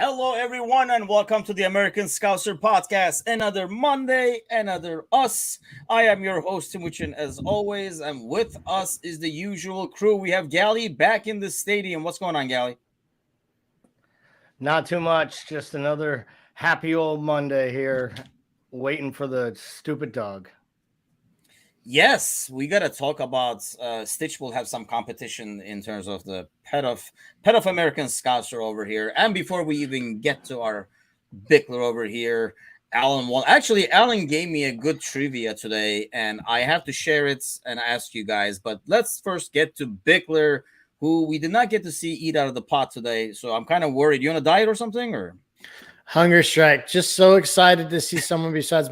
Hello, everyone, and welcome to the American Scouser podcast. Another Monday, another us. I am your host, Timuchin, as always, and with us is the usual crew. We have Gally back in the stadium. What's going on, Gally? Not too much. Just another happy old Monday here, waiting for the stupid dog. Yes, we gotta talk about Stitch will have some competition in terms of the pet of American Scouser over here. And before we even get to our Bickler over here, Alan gave me a good trivia today, and I have to share it and ask you guys. But let's first get to Bickler, who we did not get to see eat out of the pot today. So I'm kind of worried. You on a diet or something, or? Hunger strike. Just so excited to see someone besides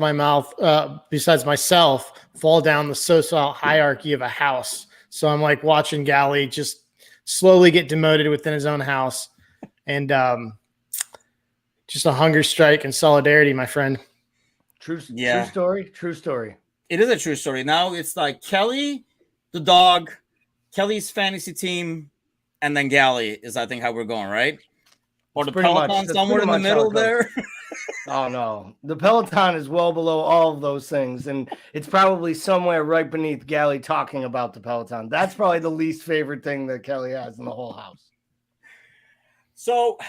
besides myself, fall down the social hierarchy of a house. So I'm like watching Gally just slowly get demoted within his own house, and just a hunger strike and solidarity, my friend. True story. It is a true story. Now it's like Kelly, the dog, Kelly's fantasy team, and then Gally is, I think, how we're going, right? Or the Peloton somewhere in the middle there. Oh, no. The Peloton is well below all of those things, and it's probably somewhere right beneath Gally talking about the Peloton. That's probably the least favorite thing that Kelly has in the whole house. So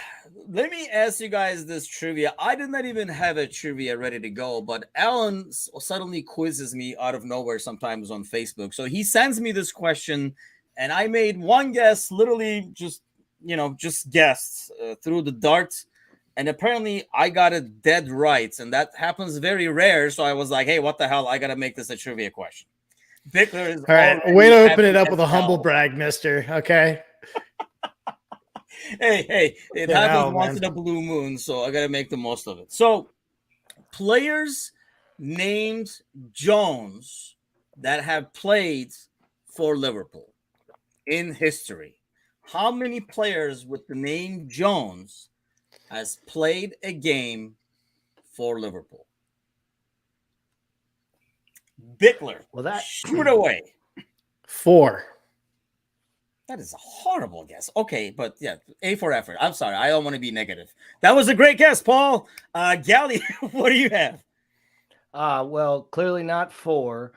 let me ask you guys this trivia. I did not even have a trivia ready to go, but Alan suddenly quizzes me out of nowhere sometimes on Facebook. So he sends me this question, and I made one guess, literally just guessed through the dart, and apparently I got it dead right, and that happens very rare. So I was like, hey, what the hell, I gotta make this a trivia question. Bickler is all right. Way to open it up with a humble brag, mister. Okay. Hey, it happens once in a blue moon, so I gotta make the most of it. So players named Jones that have played for Liverpool in history. How many players with the name Jones has played a game for Liverpool? Bickler, shoot away. 4. That is a horrible guess. Okay, but yeah, A for effort. I'm sorry. I don't want to be negative. That was a great guess, Paul. Gally, what do you have? Well, clearly not 4.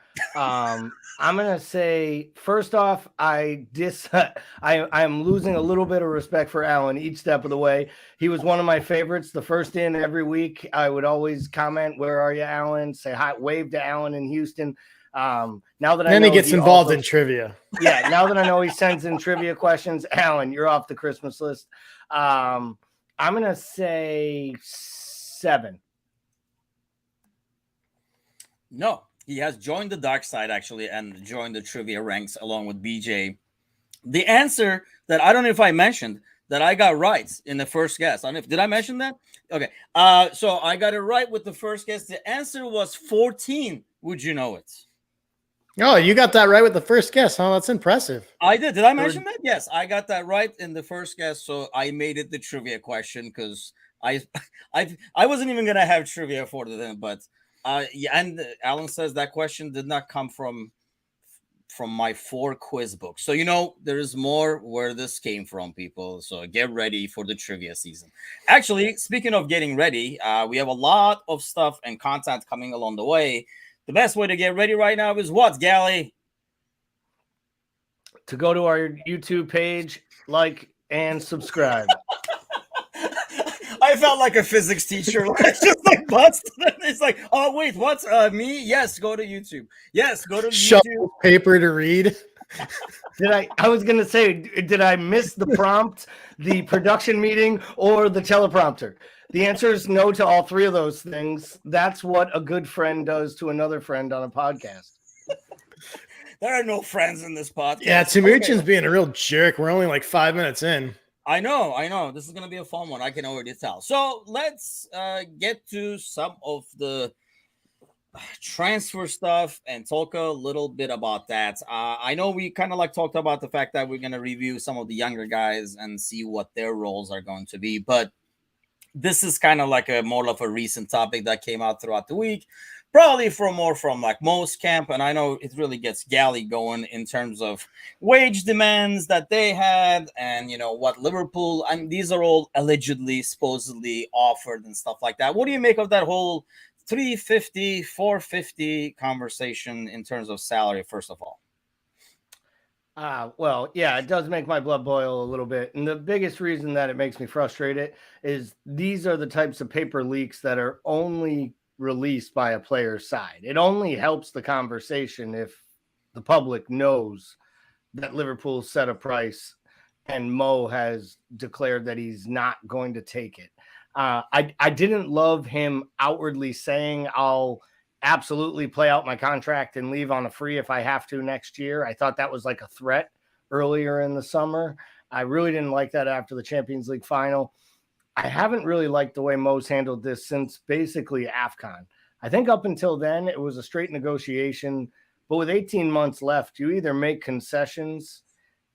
I'm gonna say first off, I'm losing a little bit of respect for Alan each step of the way. He was one of my favorites. The first in every week, I would always comment, "Where are you, Alan?" Say hi, wave to Alan in Houston. Now that he gets involved in trivia. Yeah, now that I know he sends in trivia questions, Alan, you're off the Christmas list. I'm gonna say 7. No, he has joined the dark side actually and joined the trivia ranks along with BJ. The answer that I don't know if I mentioned that I got right in the first guess. I don't know did I mention that? Okay. So I got it right with the first guess. The answer was 14. Would you know it? Oh, you got that right with the first guess, huh? That's impressive. I did. Did I mention that? Yes, I got that right in the first guess. So I made it the trivia question because I wasn't even gonna have trivia for them, but yeah, and Alan says that question did not come from my 4 quiz books. So there is more where this came from, people. So get ready for the trivia season. Actually, speaking of getting ready, we have a lot of stuff and content coming along the way. The best way to get ready right now is what, Gally? To go to our YouTube page, like, and subscribe. I felt like a physics teacher. Just like bust. It's like, oh wait, what's me? Yes, go to YouTube. Yes, go to YouTube. Paper to read. I was gonna say, did I miss the prompt, the production meeting, or the teleprompter? The answer is no to all 3 of those things. That's what a good friend does to another friend on a podcast. There are no friends in this podcast. Yeah, Timuchin's being a real jerk. We're only like 5 minutes in. I know. This is going to be a fun one. I can already tell. So let's get to some of the transfer stuff and talk a little bit about that. I know we kind of talked about the fact that we're going to review some of the younger guys and see what their roles are going to be. But this is kind of like more of a recent topic that came out throughout the week. probably from like Mo's camp, and I know it really gets Galley going in terms of wage demands that they had, and what Liverpool, and these are all allegedly, supposedly offered and stuff like that. What do you make of that whole 350, 450 conversation in terms of salary, first of all? Well, yeah, it does make my blood boil a little bit. And the biggest reason that it makes me frustrated is these are the types of paper leaks that are only released by a player's side. It only helps the conversation if the public knows that Liverpool set a price and Mo has declared that he's not going to take it. I didn't love him outwardly saying I'll absolutely play out my contract and leave on a free if I have to next year. I thought that was like a threat earlier in the summer. I really didn't like that after the Champions League final. I haven't really liked the way Mo's handled this since basically AFCON. I think up until then, it was a straight negotiation. But with 18 months left, you either make concessions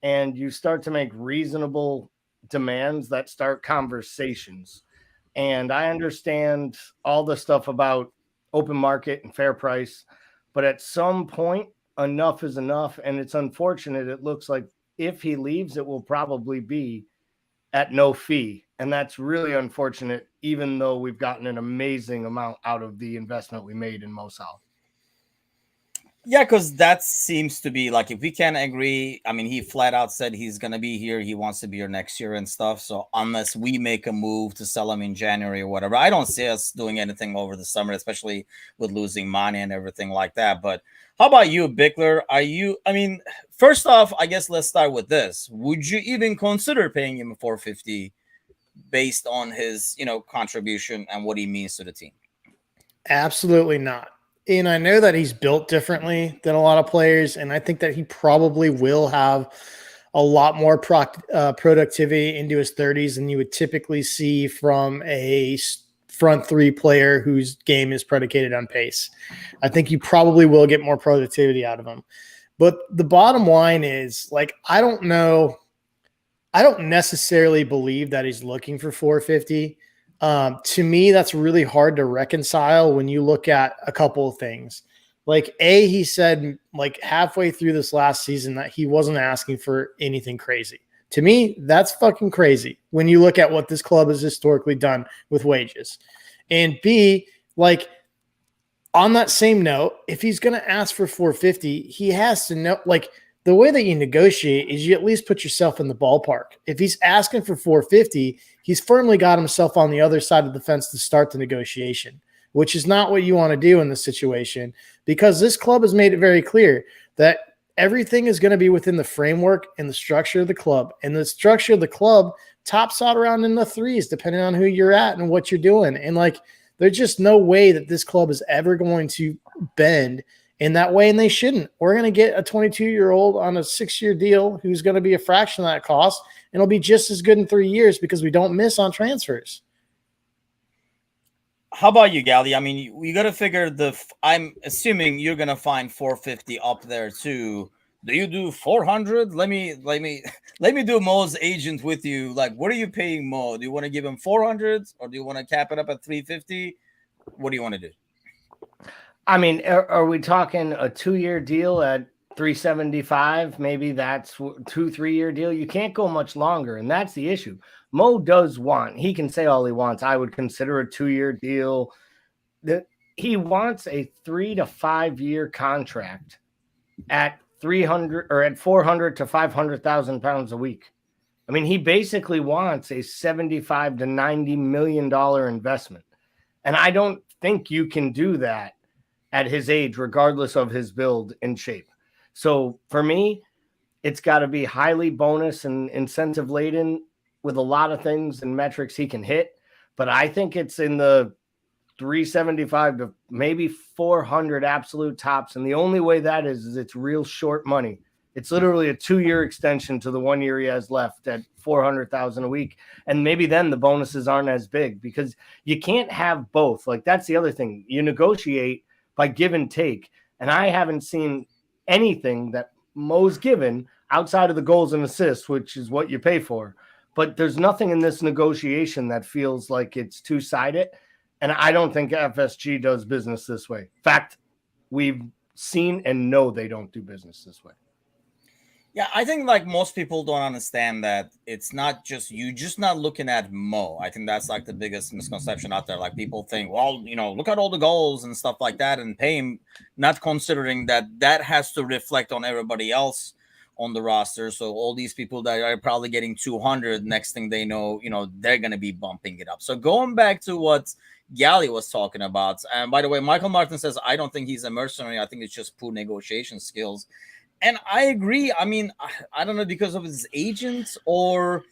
and you start to make reasonable demands that start conversations. And I understand all the stuff about open market and fair price, but at some point, enough is enough. And it's unfortunate. It looks like if he leaves, it will probably be at no fee. And that's really unfortunate, even though we've gotten an amazing amount out of the investment we made in Mo Salah. Yeah, because that seems to be like, if we can't agree, I mean, he flat out said he's going to be here. He wants to be here next year and stuff. So unless we make a move to sell him in January or whatever, I don't see us doing anything over the summer, especially with losing Mane and everything like that. But how about you, Bickler? First off, I guess let's start with this. Would you even consider paying him $450 based on his, contribution and what he means to the team? Absolutely not. And I know that he's built differently than a lot of players, and I think that he probably will have a lot more productivity into his 30s than you would typically see from a front three player whose game is predicated on pace. I think you probably will get more productivity out of him. But the bottom line is, like, I don't know. I don't necessarily believe that he's looking for 450. To me, that's really hard to reconcile when you look at a couple of things. Like, he said like halfway through this last season that he wasn't asking for anything crazy. To me, that's fucking crazy when you look at what this club has historically done with wages. And B, like, on that same note, if he's going to ask for 450, he has to know, like, the way that you negotiate is you at least put yourself in the ballpark. If he's asking for 450, he's firmly got himself on the other side of the fence to start the negotiation, which is not what you want to do in this situation, because this club has made it very clear that everything is going to be within the framework and the structure of the club. And the structure of the club tops out around in the threes, depending on who you're at and what you're doing. And, like, there's just no way that this club is ever going to bend in that way, and they shouldn't. We're going to get a 22-year-old on a 6-year deal who's going to be a fraction of that cost, and it'll be just as good in 3 years because we don't miss on transfers. How about you, Gally? I mean, we got to figure I'm assuming you're going to find 450 up there too. Do you do 400? Let me do Mo's agent with you. Like, what are you paying Mo? Do you want to give him 400 or do you want to cap it up at 350? What do you want to do? I mean, are we talking a 2-year deal at 375? Maybe that's 2-3 year deal. You can't go much longer, and that's the issue. Mo does want, he can say all he wants, I would consider a 2-year deal. That he wants a 3 to 5 year contract at 300 or at 400 to 500,000 pounds a week. I mean, he basically wants a 75 to 90 million dollar investment, and I don't think you can do that at his age, regardless of his build and shape. So for me, it's got to be highly bonus and incentive laden with a lot of things and metrics he can hit. But I think it's in the 375 to maybe 400 absolute tops. And the only way that is it's real short money. It's literally a 2-year extension to the 1 year he has left at 400,000 a week. And maybe then the bonuses aren't as big, because you can't have both. Like, that's the other thing. You negotiate by give and take. And I haven't seen anything that Mo's given outside of the goals and assists, which is what you pay for. But there's nothing in this negotiation that feels like it's two-sided. And I don't think FSG does business this way. In fact, we've seen and know they don't do business this way. Yeah, I think like most people don't understand that it's not just not looking at Mo. I think that's like the biggest misconception out there. Like people think, well, look at all the goals and stuff like that and pay him, not considering that has to reflect on everybody else on the roster. So all these people that are probably getting 200, next thing they know, they're going to be bumping it up. So going back to what Gally was talking about, and by the way, Michael Martin says, I don't think he's a mercenary. I think it's just poor negotiation skills. And I agree. I mean, I don't know, because of his agents, or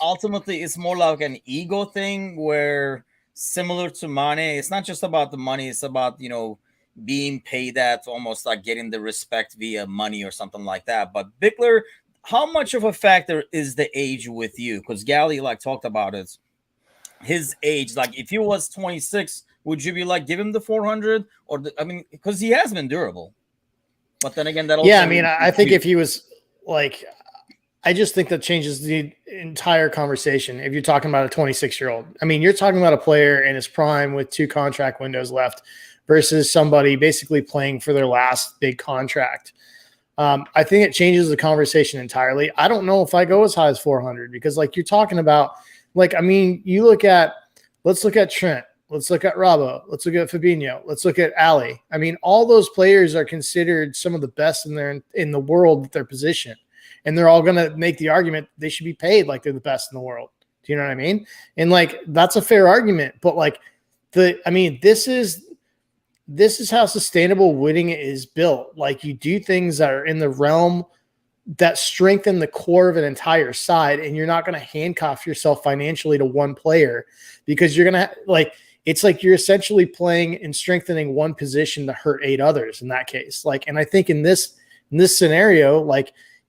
ultimately it's more like an ego thing where, similar to Mane, it's not just about the money. It's about, being paid at, almost like getting the respect via money or something like that. But Bickler, how much of a factor is the age with you? Because Gally talked about it. His age, like if he was 26, would you be like, give him the 400? Or because he has been durable. But then again, I think if he was like, I just think that changes the entire conversation. If you're talking about a 26-year-old, you're talking about a player in his prime with 2 contract windows left versus somebody basically playing for their last big contract. I think it changes the conversation entirely. I don't know if I go as high as 400 because you're talking about, let's look at Trent. Let's look at Robbo. Let's look at Fabinho. Let's look at Ali. All those players are considered some of the best in the world at their position, and they're all going to make the argument they should be paid like they're the best in the world. Do you know what I mean? And that's a fair argument, but this is how sustainable winning is built. You do things that are in the realm that strengthen the core of an entire side, and you're not going to handcuff yourself financially to one player because you're going to it's like you're essentially playing and strengthening one position to hurt 8 others in that case. And I think in this scenario,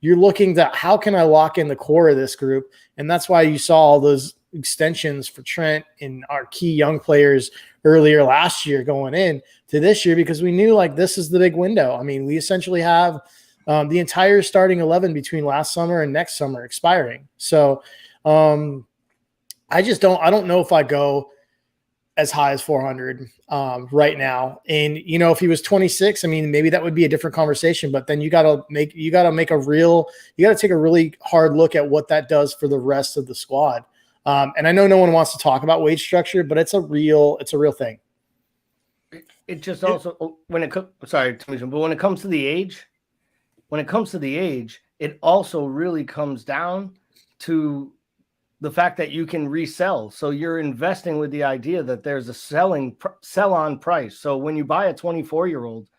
you're looking to how can I lock in the core of this group? And that's why you saw all those extensions for Trent and our key young players earlier last year going in to this year, because we knew this is the big window. We essentially have the entire starting 11 between last summer and next summer expiring. So I don't know if I go as high as 400 right now. And, if he was 26, maybe that would be a different conversation, but then you got to take a really hard look at what that does for the rest of the squad. And I know no one wants to talk about wage structure, but it's a real thing. It just also, when it comes to the age, it also really comes down to the fact that you can resell. So you're investing with the idea that there's a sell-on price. So when you buy a 24-year-old,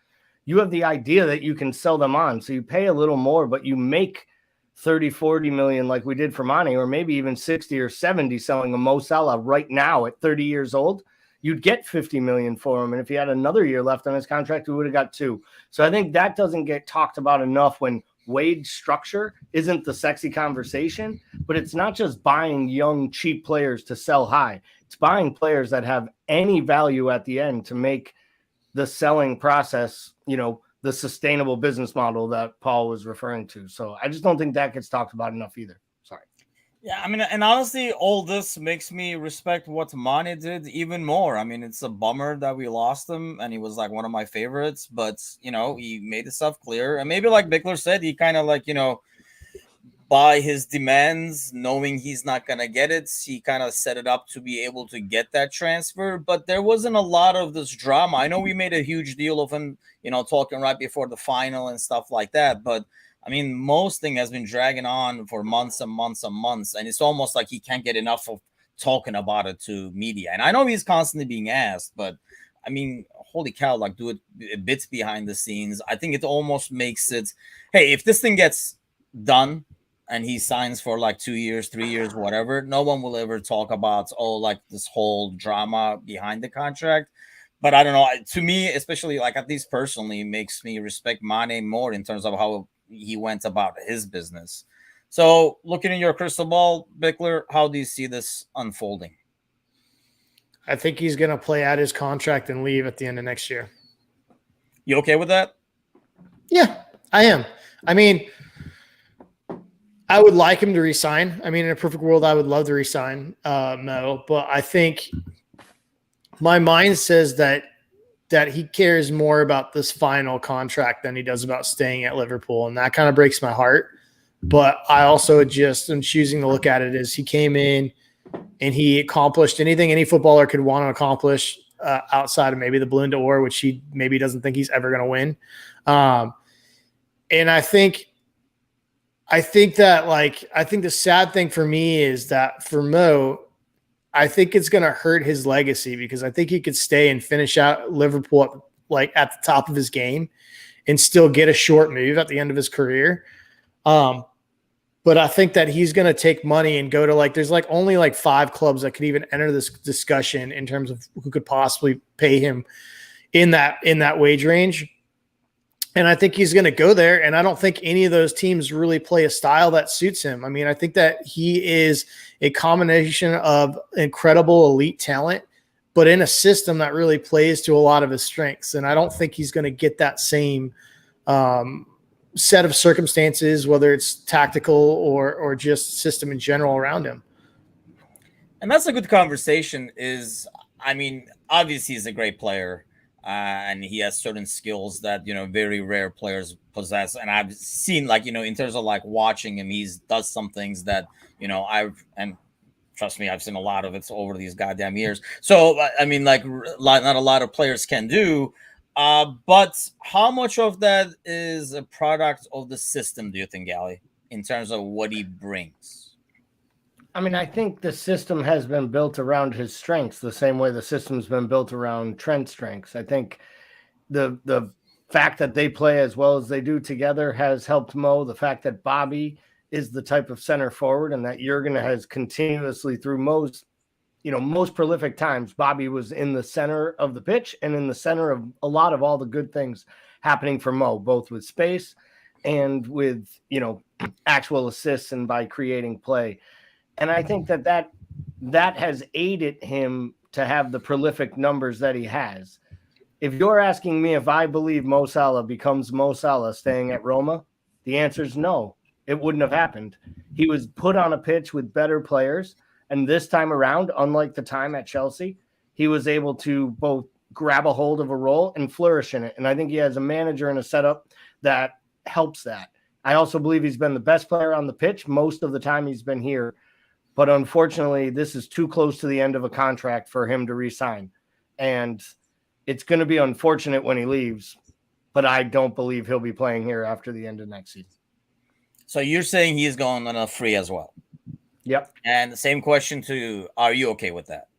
you have the idea that you can sell them on. So you pay a little more, but you make 30, 40 million like we did for Mane, or maybe even 60 or 70 selling a Mo Salah right now at 30 years old. You'd get 50 million for him. And if he had another year left on his contract, we would have got 2. So I think that doesn't get talked about enough when wage structure isn't the sexy conversation, but it's not just buying young, cheap players to sell high. It's buying players that have any value at the end to make the selling process, the sustainable business model that Paul was referring to. So I just don't think that gets talked about enough either. Sorry. Yeah, and honestly, all this makes me respect what Mane did even more. It's a bummer that we lost him, and he was one of my favorites, but he made himself clear. And maybe like Bickler said, he kind of by his demands, knowing he's not gonna get it, he kind of set it up to be able to get that transfer. But there wasn't a lot of this drama. I know we made a huge deal of him, talking right before the final and stuff like that, but most thing has been dragging on for months and months and months, and it's almost like he can't get enough of talking about it to media. And I know he's constantly being asked, but holy cow, do it bits behind the scenes. I think it almost makes it, hey, if this thing gets done and he signs for 2 years, 3 years, whatever, no one will ever talk about, this whole drama behind the contract. But I don't know. To me, especially at least personally, makes me respect Mane more in terms of how he went about his business. So looking in your crystal ball, Bickler, how do you see this unfolding? I think he's going to play out his contract and leave at the end of next year. You okay with that? Yeah, I am. I would like him to resign. In a perfect world, I would love to resign Mo, but I think my mind says that he cares more about this final contract than he does about staying at Liverpool, and that kind of breaks my heart. But I also just am choosing to look at it as he came in and he accomplished anything any footballer could want to accomplish outside of maybe the Ballon d'Or, which he maybe doesn't think he's ever going to win. And I think the sad thing for me is that for Mo, I think it's going to hurt his legacy because I think he could stay and finish out Liverpool at the top of his game and still get a short move at the end of his career. But I think that he's going to take money and go to there's only 5 clubs that could even enter this discussion in terms of who could possibly pay him in that wage range. And I think he's going to go there. And I don't think any of those teams really play a style that suits him. I mean, I think that he is a combination of incredible elite talent, but in a system that really plays to a lot of his strengths. And I don't think he's going to get that same set of circumstances, whether it's tactical or just system in general around him. And that's a good conversation obviously he's a great player. And he has certain skills that, very rare players possess. And I've seen in terms of watching him, he does some things that, and trust me, I've seen a lot of it over these goddamn years. So, not a lot of players can do. But how much of that is a product of the system, do you think, Gally, in terms of what he brings? I think the system has been built around his strengths the same way the system's been built around Trent's strengths. I think the fact that they play as well as they do together has helped Mo. The fact that Bobby is the type of center forward and that Jurgen has continuously through most prolific times, Bobby was in the center of the pitch and in the center of a lot of all the good things happening for Mo, both with space and with, actual assists and by creating play. And I think that has aided him to have the prolific numbers that he has. If you're asking me if I believe Mo Salah becomes Mo Salah staying at Roma, the answer is no. It wouldn't have happened. He was put on a pitch with better players. And this time around, unlike the time at Chelsea, he was able to both grab a hold of a role and flourish in it. And I think he has a manager and a setup that helps that. I also believe he's been the best player on the pitch most of the time he's been here. But unfortunately, this is too close to the end of a contract for him to re-sign. And it's going to be unfortunate when he leaves, but I don't believe he'll be playing here after the end of next season. So you're saying he's going on a free as well? Yep. And the same question to, are you okay with that?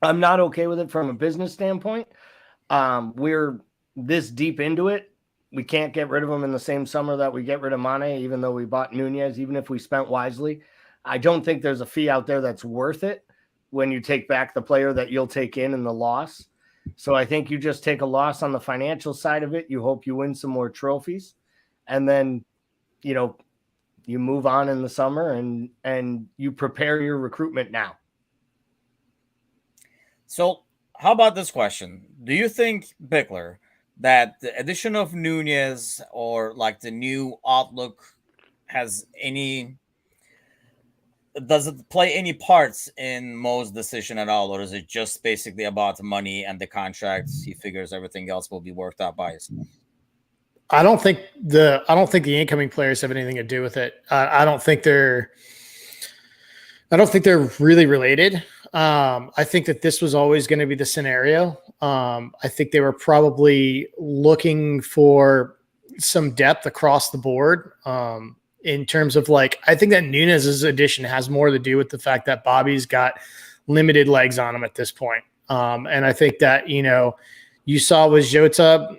I'm not okay with it from a business standpoint. We're this deep into it. We can't get rid of him in the same summer that we get rid of Mane, even though we bought Nunez, even if we spent wisely. I don't think there's a fee out there that's worth it when you take back the player that you'll take in the loss. So I think you just take a loss on the financial side of it. You hope you win some more trophies. And then, you move on in the summer and you prepare your recruitment now. So how about this question? Do you think, Bickler, that the addition of Nunez or the new outlook does it play any parts in Mo's decision at all, or is it just basically about the money and the contracts? He figures everything else will be worked out by himself. I don't think the incoming players have anything to do with it. I don't think they're really related. I think that this was always going to be the scenario. I think they were probably looking for some depth across the board. In terms of I think that Nunez's addition has more to do with the fact that Bobby's got limited legs on him at this point. And I think that, you saw with Jota,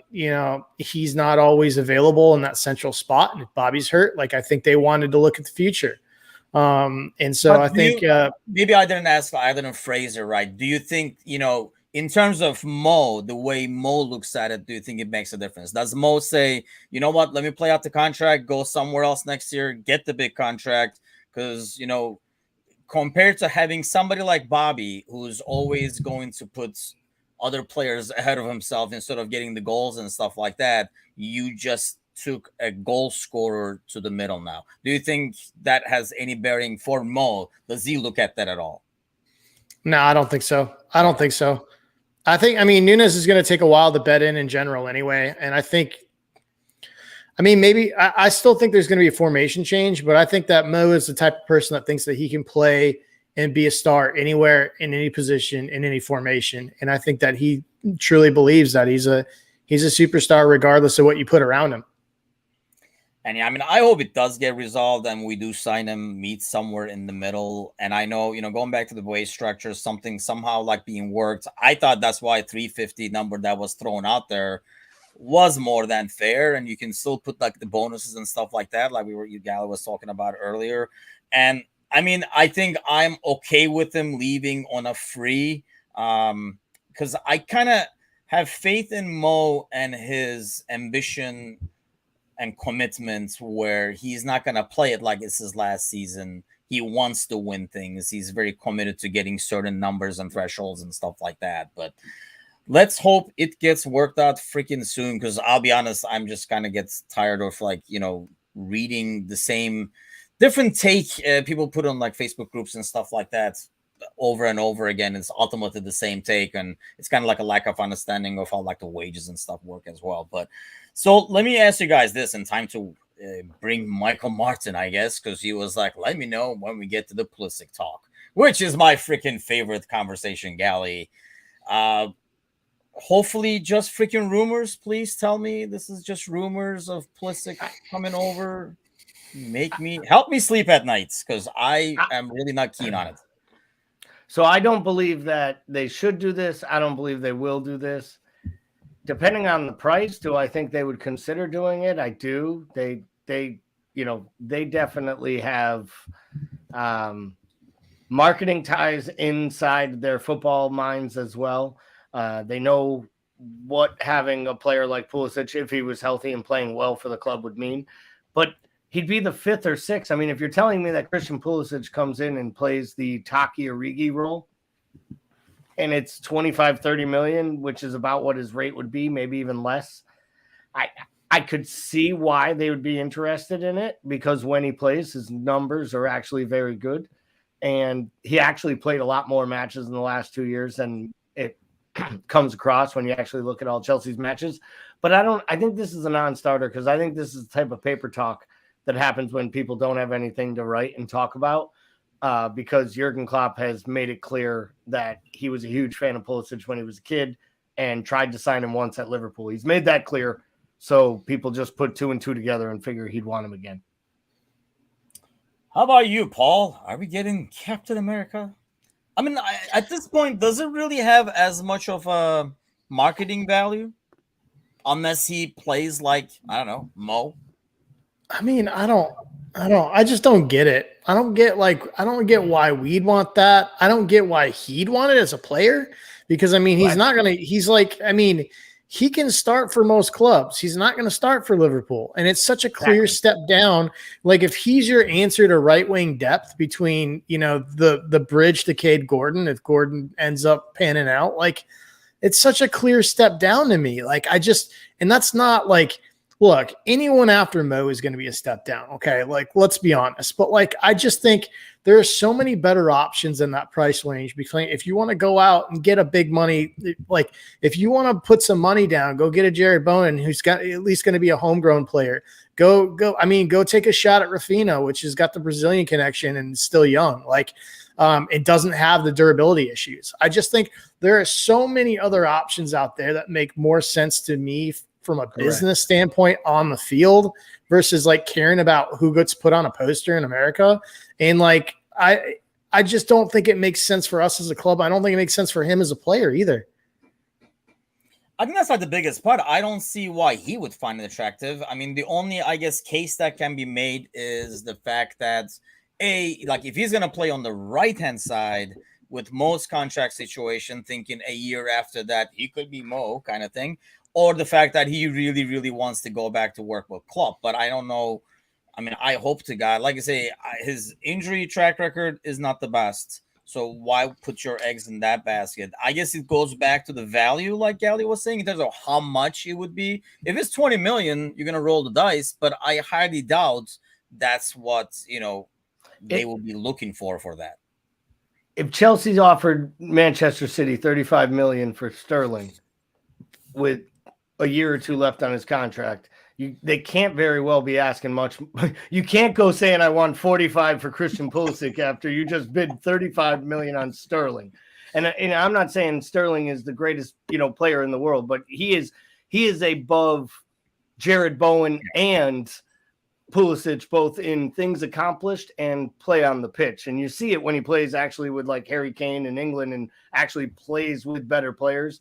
he's not always available in that central spot. And if Bobby's hurt, I think they wanted to look at the future. And so but I think maybe I didn't phrase it right. Do you think, in terms of Mo, the way Mo looks at it, do you think it makes a difference? Does Mo say, you know what, let me play out the contract, go somewhere else next year, get the big contract? Because, compared to having somebody like Bobby, who's always going to put other players ahead of himself instead of getting the goals and stuff like that, you just took a goal scorer to the middle now. Do you think that has any bearing for Mo? Does he look at that at all? No, I don't think so. I mean, Nunes is going to take a while to bed in general anyway. And I mean, maybe I still think there's going to be a formation change, but I think that Mo is the type of person that thinks that he can play and be a star anywhere, in any position, in any formation. And I think that he truly believes that he's a superstar regardless of what you put around him. And yeah, I mean, I hope it does get resolved and we do sign him, meet somewhere in the middle. And I know, going back to the wage structure, something somehow like being worked. I thought that's why 350 number that was thrown out there was more than fair. And you can still put like the bonuses and stuff like that, like Gally was talking about earlier. And I mean, I think I'm okay with him leaving on a free, because I kind of have faith in Mo and his ambition and commitments, where he's not going to play it like it's his last season. He wants to win things. He's very committed to getting certain numbers and thresholds and stuff like that. But let's hope it gets worked out freaking soon, because I'll be honest, I'm just kind of gets tired of reading the same different take people put on like Facebook groups and stuff like that over and over again. It's ultimately the same take, and it's kind of like a lack of understanding of how like the wages and stuff work as well. But so let me ask you guys this, in time to bring Michael Martin, I guess, because he was like, let me know when we get to the Pulisic talk, which is my freaking favorite conversation, Gally. Hopefully just freaking rumors. Please tell me this is just rumors of Pulisic coming over. Help me sleep at nights, because I am really not keen on it. So I don't believe that they should do this. I don't believe they will do this. Depending on the price, do I think they would consider doing it? I do. They definitely have marketing ties inside their football minds as well. They know what having a player like Pulisic, if he was healthy and playing well for the club, would mean. But he'd be the 5th or 6th. I mean, if you're telling me that Christian Pulisic comes in and plays the Taki Origi role, and it's 25, 30 million, which is about what his rate would be, maybe even less, I could see why they would be interested in it, because when he plays, his numbers are actually very good. And he actually played a lot more matches in the last 2 years than it comes across when you actually look at all Chelsea's matches. But I think this is a non-starter, because I think this is the type of paper talk that happens when people don't have anything to write and talk about, because Jurgen Klopp has made it clear that he was a huge fan of Pulisic when he was a kid and tried to sign him once at Liverpool. He's made that clear, so people just put 2 and 2 together and figure he'd want him again. How about you, Paul? Are we getting Captain America? I mean, at this point, does it really have as much of a marketing value? Unless he plays like, I don't know, Mo. I mean, I just don't get it. I don't get why we'd want that. I don't get why he'd want it as a player, because I mean, he can start for most clubs. He's not going to start for Liverpool. And it's such a clear step down. Like, if he's your answer to right wing depth between, the bridge to Cade Gordon, if Gordon ends up panning out, like, it's such a clear step down to me. Like, and that's not like, look, anyone after Mo is going to be a step down. Okay. Like, let's be honest. But like, I just think there are so many better options in that price range. Between, if you want to go out and get a big money, like if you want to put some money down, go get a Jerry Bowen, who's got at least going to be a homegrown player. Go take a shot at Rafinha, which has got the Brazilian connection and is still young. Like, it doesn't have the durability issues. I just think there are so many other options out there that make more sense to me from a business standpoint on the field versus like caring about who gets put on a poster in America. And like, I just don't think it makes sense for us as a club. I don't think it makes sense for him as a player either. I think that's not the biggest part. I don't see why he would find it attractive. I mean, the only, I guess, case that can be made is the fact that if he's going to play on the right-hand side with Mo's contract situation, thinking a year after that, he could be Mo kind of thing. Or the fact that he really, really wants to go back to work with Klopp. But I don't know. I mean, I hope to God, like I say, his injury track record is not the best. So why put your eggs in that basket? I guess it goes back to the value, like Gally was saying, in terms of how much it would be. If it's 20 million, you're going to roll the dice. But I highly doubt that's what, they will be looking for that. if Chelsea's offered Manchester City 35 million for Sterling with a year or two left on his contract, they can't very well be asking much. You can't go saying I want 45 for Christian Pulisic after you just bid 35 million on Sterling. And I'm not saying Sterling is the greatest, player in the world, but he is above Jared Bowen and Pulisic, both in things accomplished and play on the pitch. And you see it when he plays actually with like Harry Kane in England and actually plays with better players.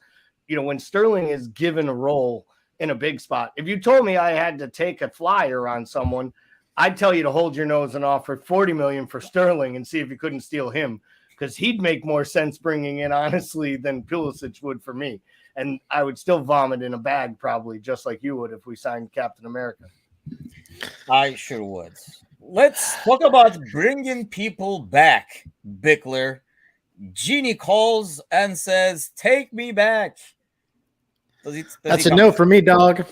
When Sterling is given a role in a big spot, if you told me I had to take a flyer on someone, I'd tell you to hold your nose and offer 40 million for Sterling and see if you couldn't steal him, because he'd make more sense bringing in, honestly, than Pulisic would for me. And I would still vomit in a bag probably, just like you would if we signed Captain America. I sure would. Let's talk about bringing people back, Bickler. Genie calls and says, "Take me back." That's a no for me, dog.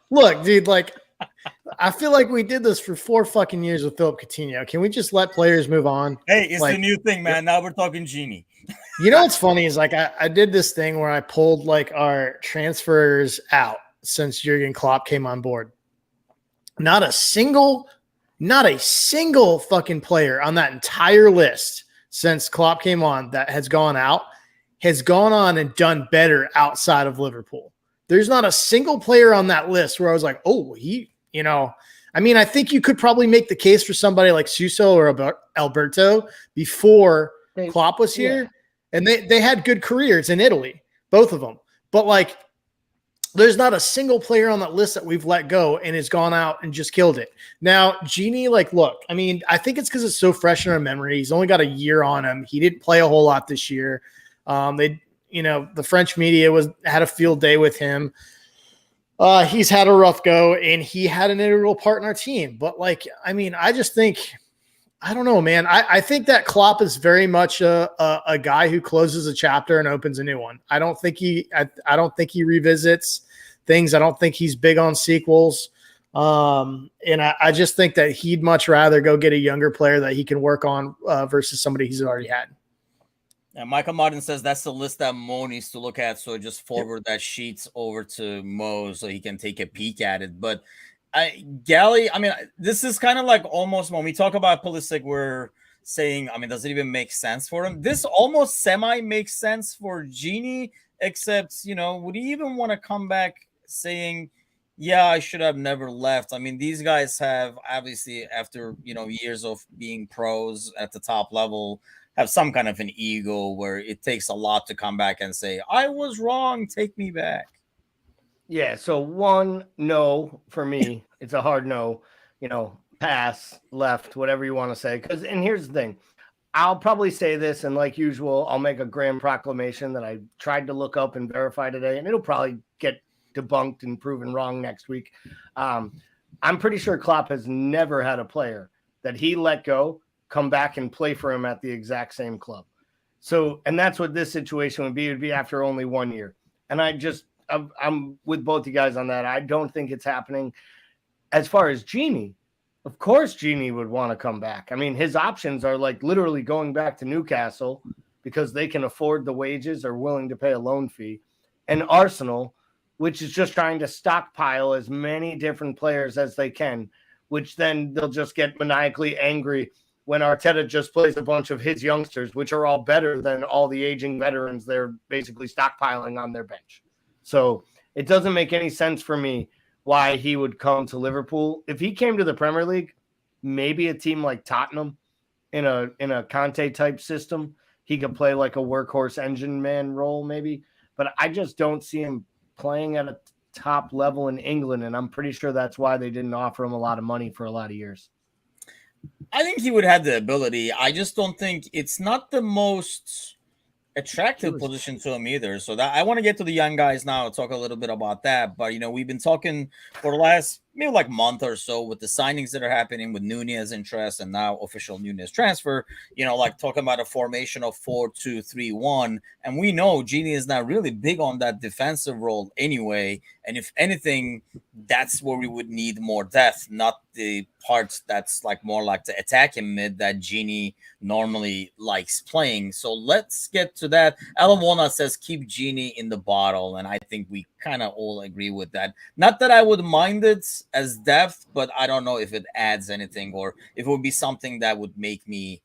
Look, dude, like, I feel like we did this for 4 fucking years with Philip Coutinho. Can we just let players move on? Hey, it's the new thing, man. Now we're talking Genie. You know what's funny is like I did this thing where I pulled like our transfers out since Jurgen Klopp came on board. Not a single fucking player on that entire list since Klopp came on that has gone on and done better outside of Liverpool. There's not a single player on that list where I was like, oh, I think you could probably make the case for somebody like Suso or Alberto before Klopp was here. Yeah. And they had good careers in Italy, both of them. But like, there's not a single player on that list that we've let go and has gone out and just killed it. Now, Genie, like, look, I mean, I think it's because it's so fresh in our memory. He's only got a year on him. He didn't play a whole lot this year. The French media had a field day with him. He's had a rough go, and he had an integral part in our team. But, like, I mean, I just think – I don't know, man. I think that Klopp is very much a guy who closes a chapter and opens a new one. I don't think he revisits things. I don't think he's big on sequels. And I just think that he'd much rather go get a younger player that he can work on versus somebody he's already had. And Michael Martin says that's the list that Mo needs to look at. So just forward that sheet over to Mo so he can take a peek at it. But Gally, I mean, this is kind of like almost when we talk about Pulisic, we're saying, I mean, does it even make sense for him? This almost semi makes sense for Genie, except, would he even want to come back saying, yeah, I should have never left? I mean, these guys have obviously, after, years of being pros at the top level, have some kind of an ego where it takes a lot to come back and say, I was wrong, take me back. Yeah, so one no for me. It's a hard no, pass, left, whatever you want to say. And here's the thing. I'll probably say this, and like usual, I'll make a grand proclamation that I tried to look up and verify today, and it'll probably get debunked and proven wrong next week. I'm pretty sure Klopp has never had a player that he let go come back and play for him at the exact same club. So, and that's what this situation would be. It would be after only 1 year. And I'm with both you guys on that. I don't think it's happening. As far as Genie, of course Genie would want to come back. I mean, his options are like literally going back to Newcastle because they can afford the wages or willing to pay a loan fee, and Arsenal, which is just trying to stockpile as many different players as they can, which then they'll just get maniacally angry when Arteta just plays a bunch of his youngsters, which are all better than all the aging veterans they're basically stockpiling on their bench. So it doesn't make any sense for me why he would come to Liverpool. If he came to the Premier League, maybe a team like Tottenham in a Conte type system, he could play like a workhorse engine man role maybe. But I just don't see him playing at a top level in England, and I'm pretty sure that's why they didn't offer him a lot of money for a lot of years. I think he would have the ability. I just don't think it's not the most attractive position to him either. So that I want to get to the young guys now, talk a little bit about that. But we've been talking for the last maybe like month or so with the signings that are happening with Nunez interest and now official Nunez transfer, like talking about a formation of 4-2-3-1. And we know Genie is not really big on that defensive role anyway. And if anything, that's where we would need more depth, not the parts that's like more like the attacking mid that Genie normally likes playing. So let's get to that. Alan Walnut says keep Genie in the bottle, and I think we kind of all agree with that. Not that I would mind it as depth, but I don't know if it adds anything or if it would be something that would make me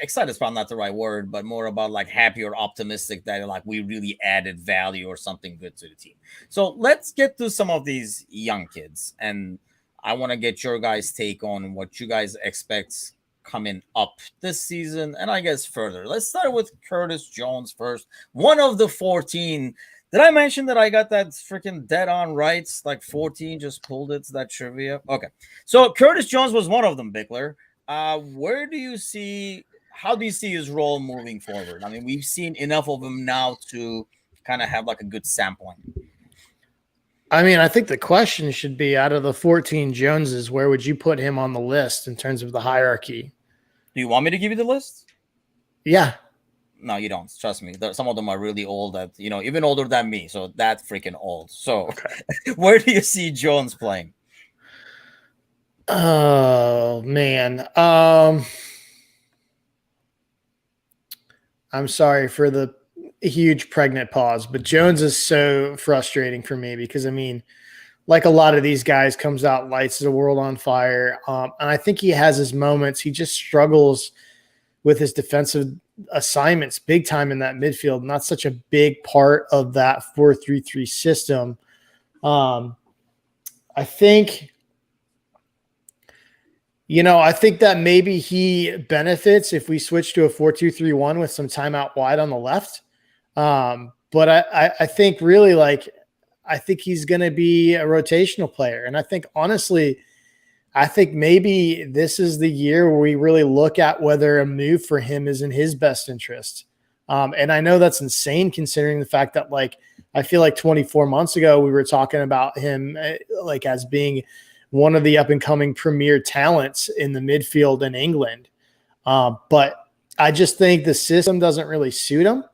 excited is probably not the right word, but more about like happy or optimistic that like we really added value or something good to the team. So let's get to some of these young kids, and I want to get your guys' take on what you guys expect coming up this season and I guess further. Let's start with Curtis Jones first. One of the 14. Did I mention that I got that freaking dead on right? Like 14 just pulled it to that trivia. Okay. So Curtis Jones was one of them, Bickler. How do you see his role moving forward? I mean, we've seen enough of him now to kind of have like a good sampling. I mean, I think the question should be, out of the 14 Joneses, where would you put him on the list in terms of the hierarchy? Do you want me to give you the list? Yeah. No, you don't. Trust me. Some of them are really old, that even older than me. So that freaking old. So okay. Where do you see Jones playing? Oh man. I'm sorry for the huge pregnant pause, but Jones is so frustrating for me because, I mean, like a lot of these guys, comes out, lights the world on fire. And I think he has his moments. He just struggles with his defensive assignments big time in that midfield. Not such a big part of that 4-3-3 system. I think that maybe he benefits if we switch to a 4-2-3-1 with some time out wide on the left. But I think really, I think he's going to be a rotational player. And I think, honestly, maybe this is the year where we really look at whether a move for him is in his best interest. And I know that's insane considering the fact that, I feel like 24 months ago, we were talking about him as being one of the up and coming premier talents in the midfield in England. But I just think the system doesn't really suit him.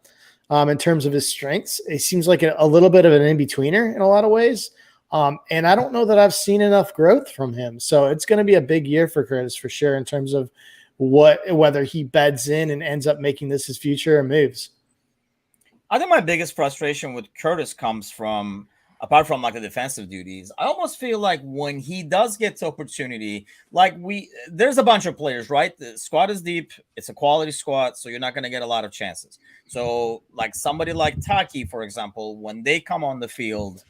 In terms of his strengths, he seems like a little bit of an in-betweener in a lot of ways. And I don't know that I've seen enough growth from him. So it's going to be a big year for Curtis for sure in terms of whether he beds in and ends up making this his future or moves. I think my biggest frustration with Curtis comes from, apart from the defensive duties, I almost feel like when he does get to opportunity, there's a bunch of players, right? The squad is deep. It's a quality squad, so you're not going to get a lot of chances. So somebody like Taki, for example, when they come on the field,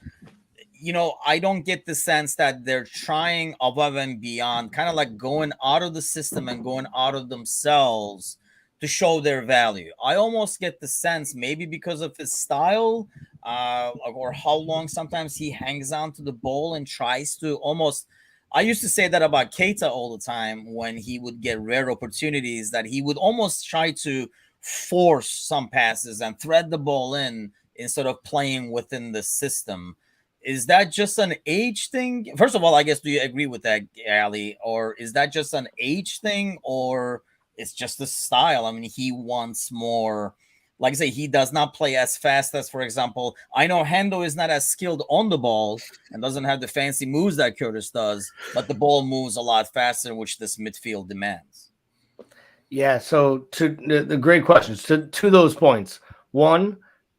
I don't get the sense that they're trying above and beyond, kind of going out of the system and going out of themselves to show their value. I almost get the sense, maybe because of his style, or how long sometimes he hangs on to the ball and tries to almost. I used to say that about Keita all the time when he would get rare opportunities, that he would almost try to force some passes and thread the ball in instead of playing within the system. Is that just an age thing? First of all, I guess, do you agree with that, Ali? Or is that just an age thing, or it's just the style? I mean, he wants more. Like I say, he does not play as fast as, for example, I know Hendo is not as skilled on the ball and doesn't have the fancy moves that Curtis does, but the ball moves a lot faster, which this midfield demands. Yeah, so to the great questions. To those points, one,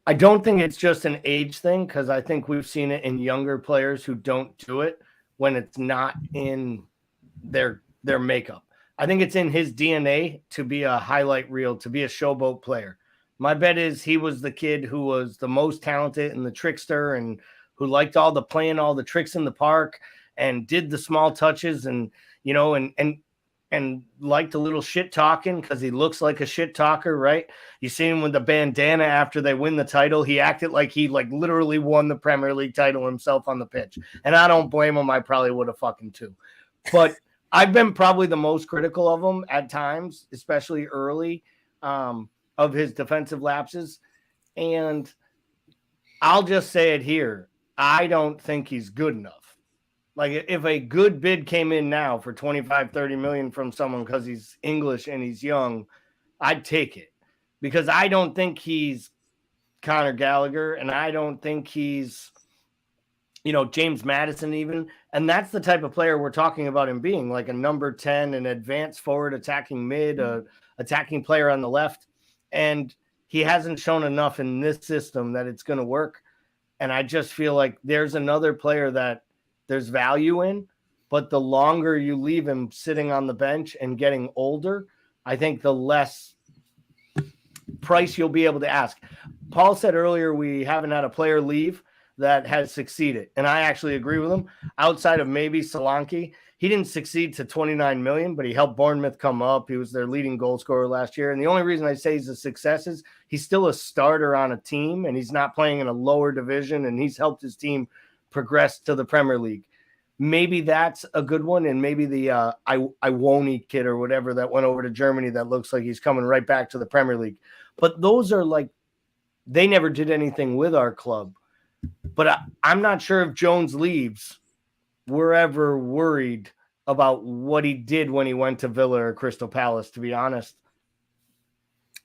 I don't think it's just an age thing, because I think we've seen it in younger players who don't do it when it's not in their makeup. I think it's in his DNA to be a highlight reel, to be a showboat player. My bet is he was the kid who was the most talented and the trickster, and who liked all the playing all the tricks in the park and did the small touches and liked a little shit talking, because he looks like a shit talker, right? You see him with the bandana after they win the title. He acted like he literally won the Premier League title himself on the pitch. And I don't blame him. I probably would have fucking too. But I've been probably the most critical of him at times, especially early, of his defensive lapses. And I'll just say it here. I don't think he's good enough. Like if a good bid came in now for 25, 30 million from someone because he's English and he's young, I'd take it, because I don't think he's Conor Gallagher, and I don't think he's, James Madison even. And that's the type of player we're talking about him being, like a number 10, an advanced forward, attacking mid, a attacking player on the left. And he hasn't shown enough in this system that it's going to work. And I just feel like there's another player that there's value in, but the longer you leave him sitting on the bench and getting older, I think the less price you'll be able to ask. Paul said earlier we haven't had a player leave that has succeeded, and I actually agree with him. Outside of maybe Solanke, he didn't succeed to 29 million, but he helped Bournemouth come up. He was their leading goal scorer last year, and the only reason I say he's a success is he's still a starter on a team, and he's not playing in a lower division, and he's helped his team progress to the Premier League. Maybe that's a good one, and maybe the Iwoni kid or whatever that went over to Germany that looks like he's coming right back to the Premier League. But those are like, they never did anything with our club. But I'm not sure if Jones leaves, we're ever worried about what he did when he went to Villa or Crystal Palace, to be honest.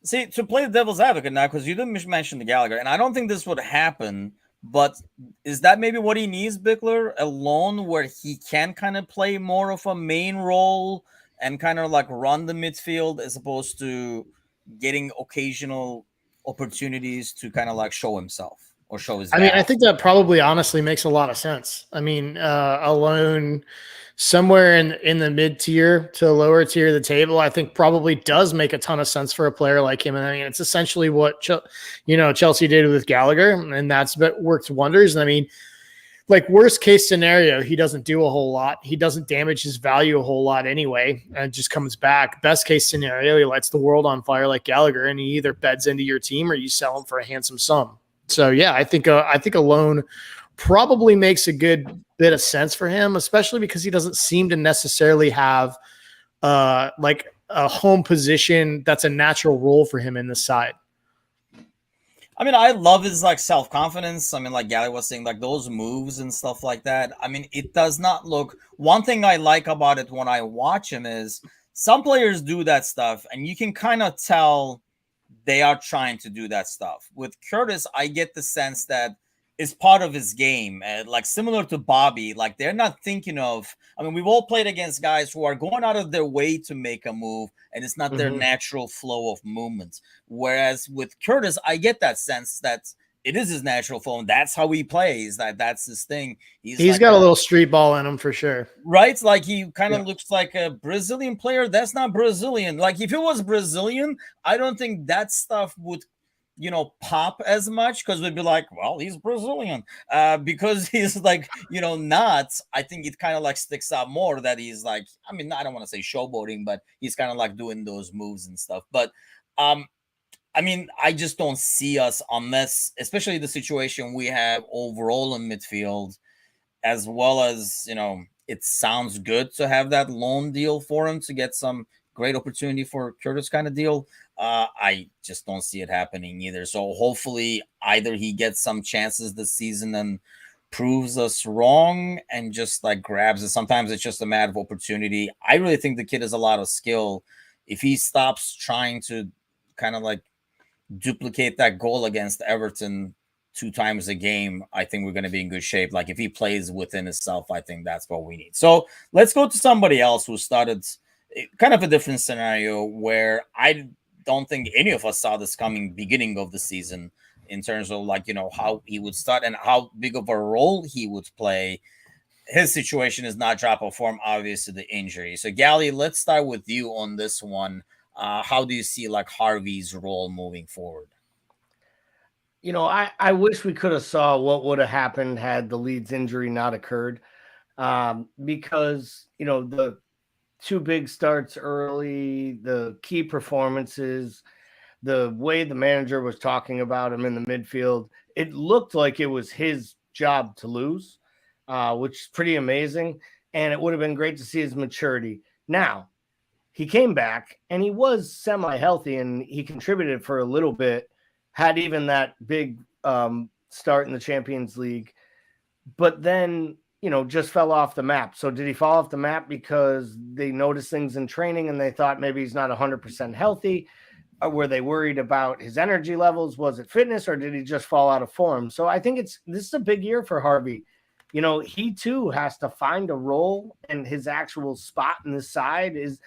See, to play the devil's advocate now, because you didn't mention the Gallagher, and I don't think this would happen, but is that maybe what he needs, Bickler? A loan where he can kind of play more of a main role and kind of like run the midfield as opposed to getting occasional opportunities to kind of like show himself or show his value? I think that probably honestly makes a lot of sense. A loan somewhere in the mid tier to lower tier of the table, I think probably does make a ton of sense for a player like him. And it's essentially what Chelsea did with Gallagher, and that's worked wonders. And like worst case scenario, he doesn't do a whole lot. He doesn't damage his value a whole lot anyway, and just comes back. Best case scenario, he lights the world on fire like Gallagher, and he either beds into your team or you sell him for a handsome sum. So yeah, I think a loan probably makes a good bit of sense for him, especially because he doesn't seem to necessarily have like a home position that's a natural role for him in the side. I love his like self-confidence. Like Gally was saying, like those moves and stuff like that. It does not look. One thing I like about it when I watch him is some players do that stuff, and you can kind of tell they are trying to do that stuff. With Curtis, I get the sense that it's part of his game, like similar to Bobby. Like they're not thinking of. We've all played against guys who are going out of their way to make a move, and it's not their natural flow of movement. Whereas with Curtis, I get that sense that it is his natural flow, and that's how he plays. That's his thing. He's like got a little street ball in him for sure, right? Like he kind of looks like a Brazilian player. That's not Brazilian. Like if it was Brazilian, I don't think that stuff would pop as much, because we'd be like, well, he's Brazilian. Because he's like, not. I think it kind of like sticks out more that he's like, I don't want to say showboating, but he's kind of like doing those moves and stuff. But I just don't see us, unless, especially the situation we have overall in midfield, as well as, it sounds good to have that loan deal for him to get some great opportunity for Curtis kind of deal. I just don't see it happening either. So hopefully either he gets some chances this season and proves us wrong and just like grabs it. Sometimes it's just a matter of opportunity. I really think the kid has a lot of skill. If he stops trying to kind of like duplicate that goal against Everton 2 times a game, I think we're going to be in good shape. Like if he plays within himself, I think that's what we need. So let's go to somebody else who started kind of a different scenario, where I don't think any of us saw this coming beginning of the season in terms of like, how he would start and how big of a role he would play. His situation is not drop of form, obviously the injury. So Gally, let's start with you on this one. How do you see like Harvey's role moving forward? I wish we could have saw what would have happened had the Leeds injury not occurred. Because, the 2 big starts early, the key performances, the way the manager was talking about him in the midfield, it looked like it was his job to lose, which is pretty amazing. And it would have been great to see his maturity. Now, he came back and he was semi-healthy and he contributed for a little bit, had even that big start in the Champions League. But then, just fell off the map. So did he fall off the map because they noticed things in training and they thought maybe he's not 100% healthy? Or were they worried about his energy levels? Was it fitness, or did he just fall out of form? So I think this is a big year for Harvey. He too has to find a role, and his actual spot in the side is,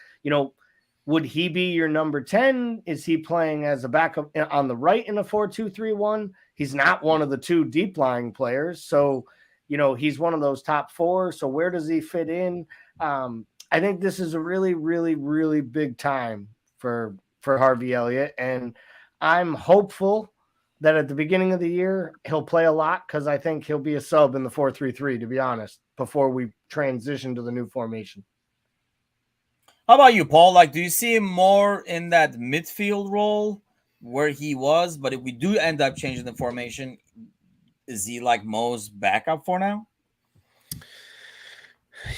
would he be your number 10? Is he playing as a backup on the right in a 4-2-3-1? He's not one of the two deep lying players. So, he's one of those top four. So where does he fit in? I think this is a really, really, really big time for Harvey Elliott. And I'm hopeful that at the beginning of the year, he'll play a lot, because I think he'll be a sub in the 4-3-3, to be honest, before we transition to the new formation. How about you, Paul? Like, do you see him more in that midfield role where he was? But if we do end up changing the formation, is he like Mo's backup for now?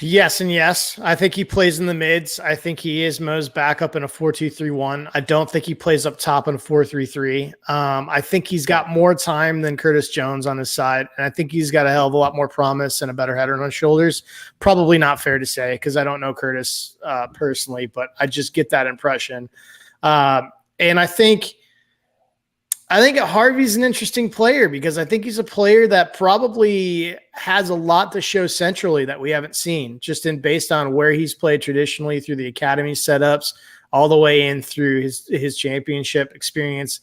Yes and yes. I think he plays in the mids. I think he is Mo's backup in a 4-2-3-1. I don't think he plays up top in a 4-3-3. I think he's got more time than Curtis Jones on his side, and I think he's got a hell of a lot more promise and a better header on his shoulders. Probably not fair to say, because I don't know Curtis personally, but I just get that impression. And I think Harvey's an interesting player, because I think he's a player that probably has a lot to show centrally that we haven't seen, just based on where he's played traditionally through the academy setups, all the way in through his championship experience.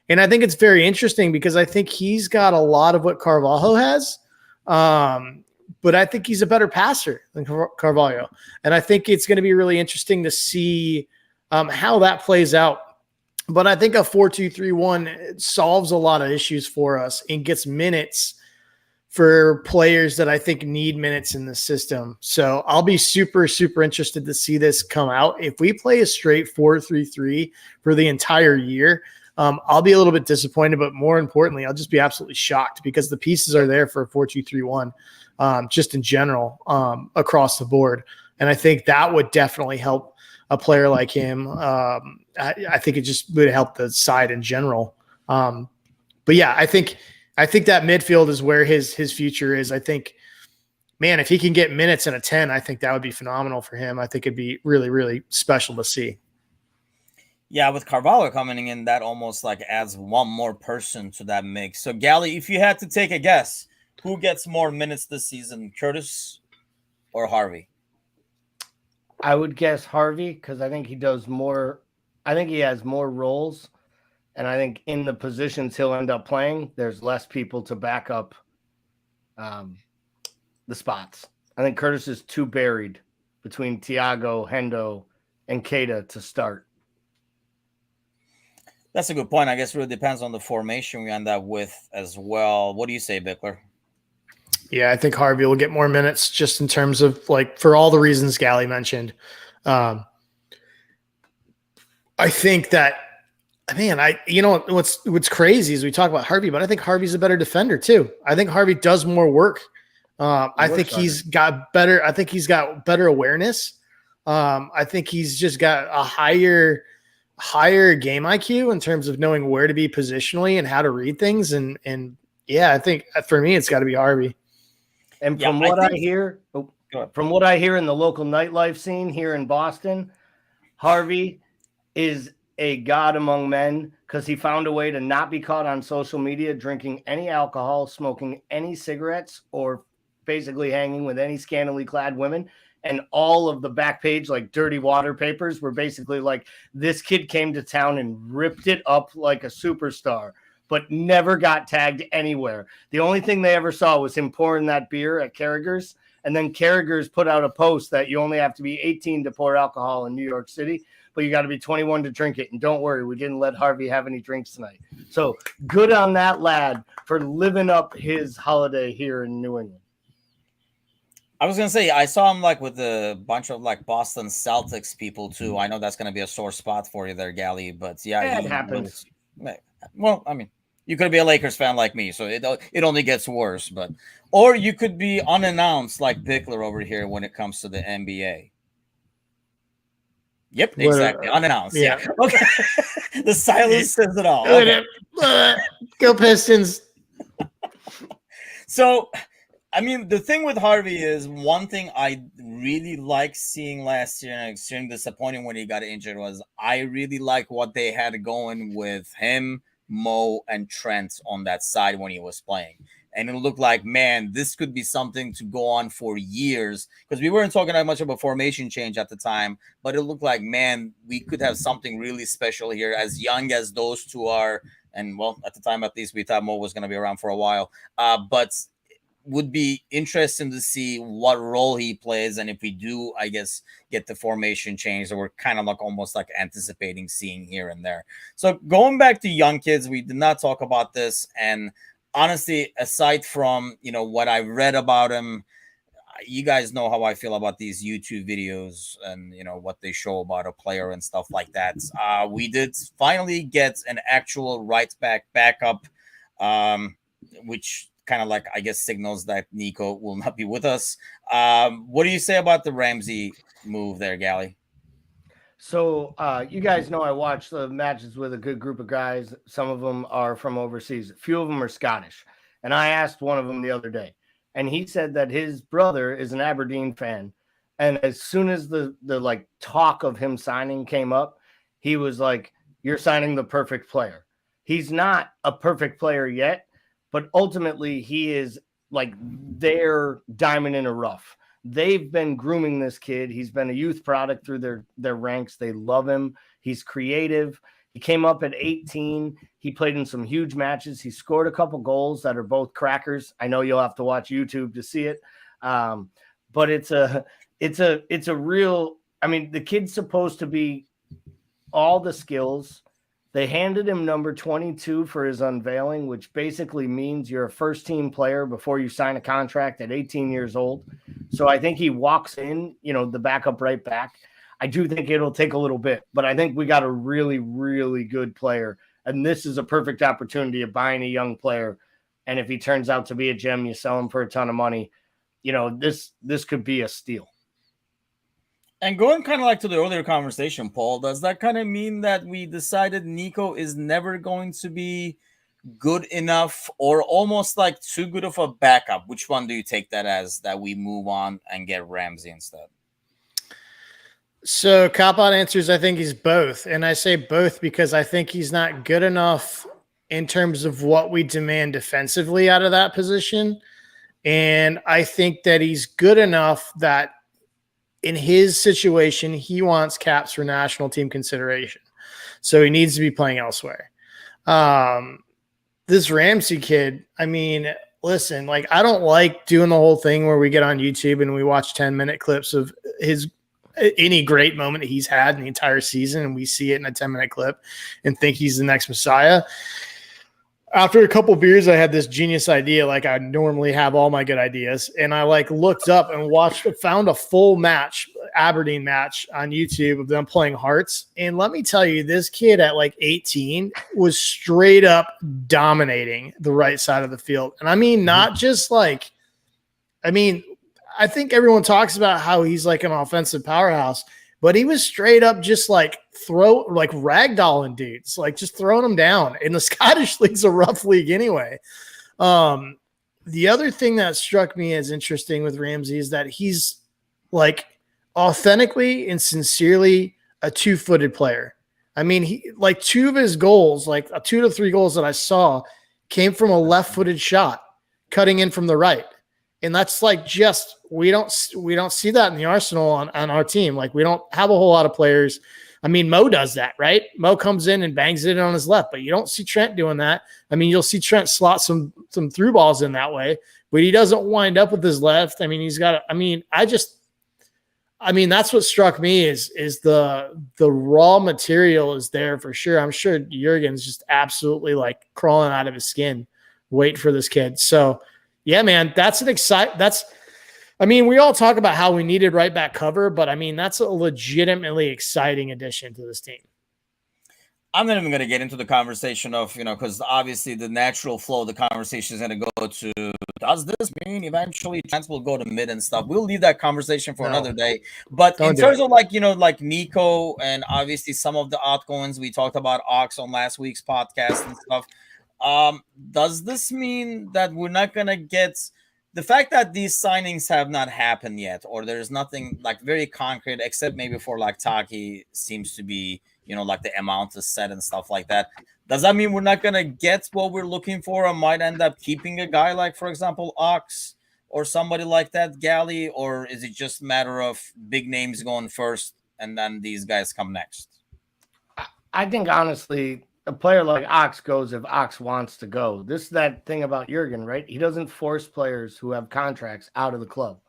And I think it's very interesting, because I think he's got a lot of what Carvalho has, but I think he's a better passer than Carvalho. And I think it's going to be really interesting to see how that plays out. But I think a 4-2-3-1 solves a lot of issues for us and gets minutes for players that I think need minutes in the system. So I'll be super, super interested to see this come out. If we play a straight 4-3-3 for the entire year, I'll be a little bit disappointed, but more importantly, I'll just be absolutely shocked, because the pieces are there for a 4-2-3-1 just in general across the board. And I think that would definitely help a player like him. I think it just would help the side in general. But yeah, I think that midfield is where his future is. I think, man, if he can get minutes in a 10, I think that would be phenomenal for him. I think it'd be really, really special to see. Yeah, with Carvalho coming in, that almost like adds one more person to that mix. So, Gally, if you had to take a guess, who gets more minutes this season, Curtis or Harvey? I would guess Harvey, because I think he does more. I think he has more roles, and I think in the positions he'll end up playing, there's less people to back up the spots. I think Curtis is too buried between Thiago, Hendo, and Keita to start. That's a good point. I guess it really depends on the formation we end up with as well. What do you say, Bickler? Yeah, I think Harvey will get more minutes, just in terms of, like, for all the reasons Gally mentioned. I think that, man, what's crazy is we talk about Harvey, but I think Harvey's a better defender too. I think Harvey does more work. I think he's got better awareness. I think he's just got a higher game IQ in terms of knowing where to be positionally and how to read things. And yeah, I think for me, it's got to be Harvey. And from what I hear in the local nightlife scene here in Boston, Harvey is a god among men, because he found a way to not be caught on social media drinking any alcohol, smoking any cigarettes, or basically hanging with any scantily clad women. And all of the back page, like dirty water papers, were basically like, this kid came to town and ripped it up like a superstar, but never got tagged anywhere. The only thing they ever saw was him pouring that beer at Carragher's. And then Carragher's put out a post that you only have to be 18 to pour alcohol in New York City, but you got to be 21 to drink it. And don't worry, we didn't let Harvey have any drinks tonight. So good on that lad for living up his holiday here in New England. I was going to say, I saw him like with a bunch of like Boston Celtics people too. I know that's going to be a sore spot for you there, Gally, but yeah. It happens. Well, I mean, you could be a Lakers fan like me, so it only gets worse. Or you could be unannounced like Bickler over here when it comes to the NBA. Yep, exactly. Unannounced. Yeah. Okay. The silence says it all. Okay. Go Pistons. So I mean, the thing with Harvey is one thing I really like seeing last year, and extremely disappointing when he got injured, was I really like what they had going with him, Mo, and Trent on that side when he was playing. And it looked like, man, this could be something to go on for years, because we weren't talking that much about formation change at the time, but it looked like, man, we could have something really special here, as young as those two are. And well, at the time, at least, we thought Mo was going to be around for a while. But would be interesting to see what role he plays, and if we do, I guess, get the formation change that we're kind of like almost like anticipating seeing here and there. So going back to young kids, we did not talk about this, and honestly, aside from what I read about him, you guys know how I feel about these YouTube videos and what they show about a player and stuff like that. We did finally get an actual right back backup, which kind of like, I guess, signals that Nico will not be with us. What do you say about the Ramsey move there, Gally? So you guys know I watch the matches with a good group of guys. Some of them are from overseas. A few of them are Scottish. And I asked one of them the other day, and he said that his brother is an Aberdeen fan. And as soon as the like talk of him signing came up, he was like, "You're signing the perfect player." He's not a perfect player yet, but ultimately he is like their diamond in a rough. They've been grooming this kid. He's been a youth product through their ranks. They love him. He's creative. He came up at 18. He played in some huge matches. He scored a couple goals that are both crackers. I know you'll have to watch YouTube to see it. But it's a real, I mean, the kid's supposed to be all the skills. They handed him number 22 for his unveiling, which basically means you're a first team player before you sign a contract at 18 years old. So I think he walks in, the backup right back. I do think it'll take a little bit, but I think we got a really, really good player. And this is a perfect opportunity of buying a young player. And if he turns out to be a gem, you sell him for a ton of money. This could be a steal. And going kind of like to the earlier conversation, Paul, does that kind of mean that we decided Nico is never going to be good enough, or almost like too good of a backup? Which one do you take that as, that we move on and get Ramsey instead? So cop-out answers, I think he's both. And I say both because I think he's not good enough in terms of what we demand defensively out of that position. And I think that he's good enough that in his situation, he wants caps for national team consideration. So he needs to be playing elsewhere. This Ramsey kid, I mean, listen, like, I don't like doing the whole thing where we get on YouTube and we watch 10-minute clips of any great moment that he's had in the entire season, and we see it in a 10-minute clip and think he's the next Messiah. After a couple beers, I had this genius idea, like I normally have all my good ideas, and I looked up and found a full match, Aberdeen match on YouTube of them playing Hearts. And let me tell you, this kid at 18 was straight up dominating the right side of the field. And I mean, not just I think everyone talks about how he's like an offensive powerhouse, but he was straight up just ragdolling dudes, just throwing them down. And the Scottish League's a rough league anyway. The other thing that struck me as interesting with Ramsey is that he's authentically and sincerely a two-footed player. I mean, he two of his goals, 2 to 3 goals that I saw, came from a left-footed shot cutting in from the right. And that's we don't see that in the Arsenal on our team. We don't have a whole lot of players. I mean, Mo does that, right? Mo comes in and bangs it on his left, but you don't see Trent doing that. I mean, you'll see Trent slot some through balls in that way, but he doesn't wind up with his left. I mean, that's what struck me is the raw material is there for sure. I'm sure Jurgen's just absolutely crawling out of his skin, waiting for this kid. So, yeah, man, we all talk about how we needed right back cover, but that's a legitimately exciting addition to this team. I'm not even going to get into the conversation of, because obviously the natural flow of the conversation is going to go to, does this mean eventually Trent will go to mid and stuff? We'll leave that conversation for another day. But in terms of Nico and obviously some of the outgoings, we talked about Ox on last week's podcast and stuff. Does this mean that we're not going to get the fact that these signings have not happened yet, or there's nothing like very concrete, except maybe for like Taki seems to be, like the amount is set and stuff like that. Does that mean we're not gonna get what we're looking for, and might end up keeping a guy like, for example, Ox or somebody like that, Galley, or is it just a matter of big names going first and then these guys come next? I think honestly, a player like Ox goes if Ox wants to go. This is that thing about Jurgen, right? He doesn't force players who have contracts out of the club,